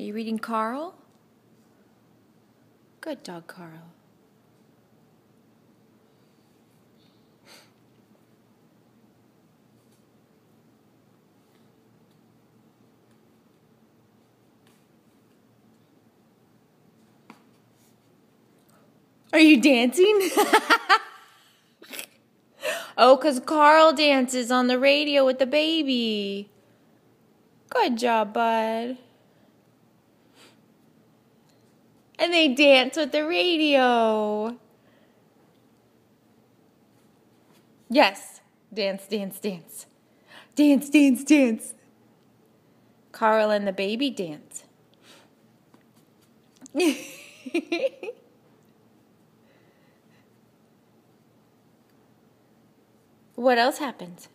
you reading Carl? Good dog, Carl. Are you dancing? Oh, 'cause Carl dances on the radio with the baby. Good job, bud. And they dance with the radio. Yes. Dance, dance, dance. Dance, dance, dance. Carl and the baby dance. What else happens?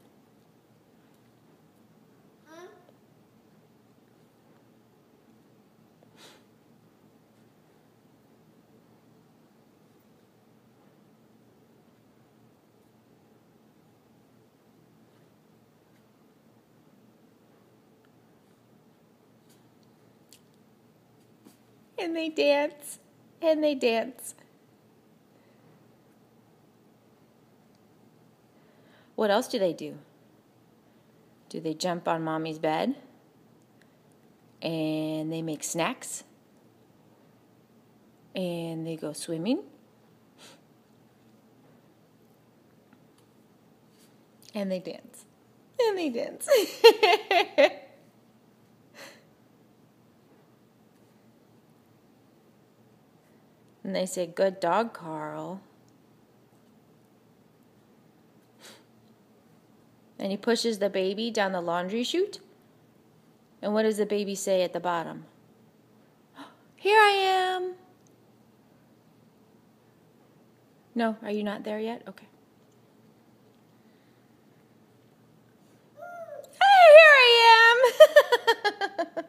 And they dance. And they dance. What else do they do? Do they jump on mommy's bed? And they make snacks? And they go swimming? And they dance. And they dance. And they say, "Good dog, Carl." And he pushes the baby down the laundry chute. And what does the baby say at the bottom? "Here I am." No, are you not there yet? Okay. Hey, here I am.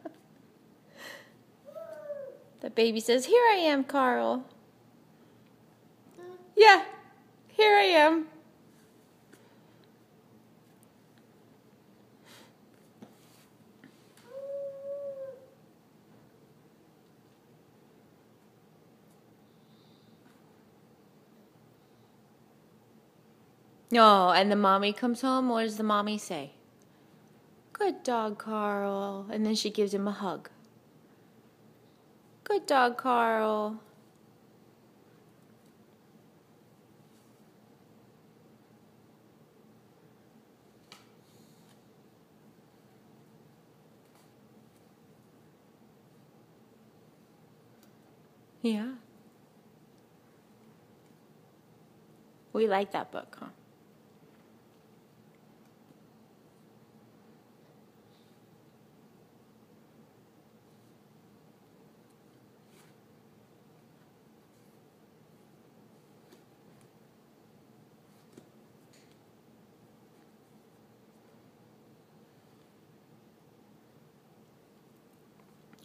The baby says, "Here I am, Carl." Yeah, here I am. No, and the mommy comes home. What does the mommy say? "Good dog, Carl." And then she gives him a hug. "Good dog, Carl." Yeah. We like that book, huh?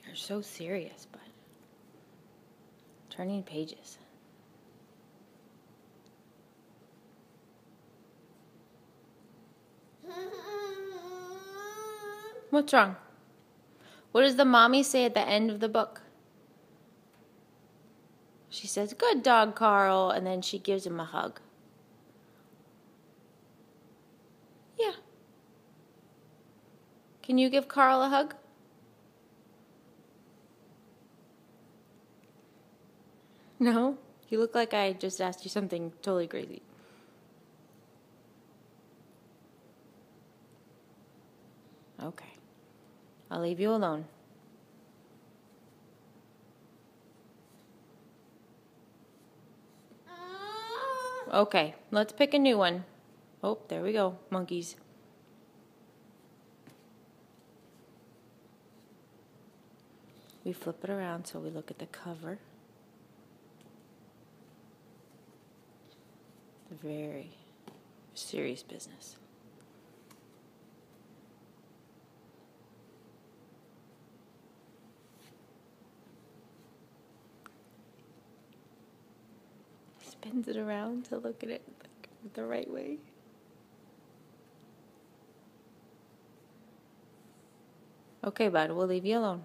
You're so serious, bud. Turning pages. What's wrong? What does the mommy say at the end of the book? She says, "Good dog, Carl," and then she gives him a hug. Yeah. Can you give Carl a hug? No? You look like I just asked you something totally crazy. Okay. I'll leave you alone. Okay, let's pick a new one. Oh, there we go, monkeys. We flip it around so we look at the cover. Very serious business. Spins it around to look at it the right way. Okay, bud, we'll leave you alone.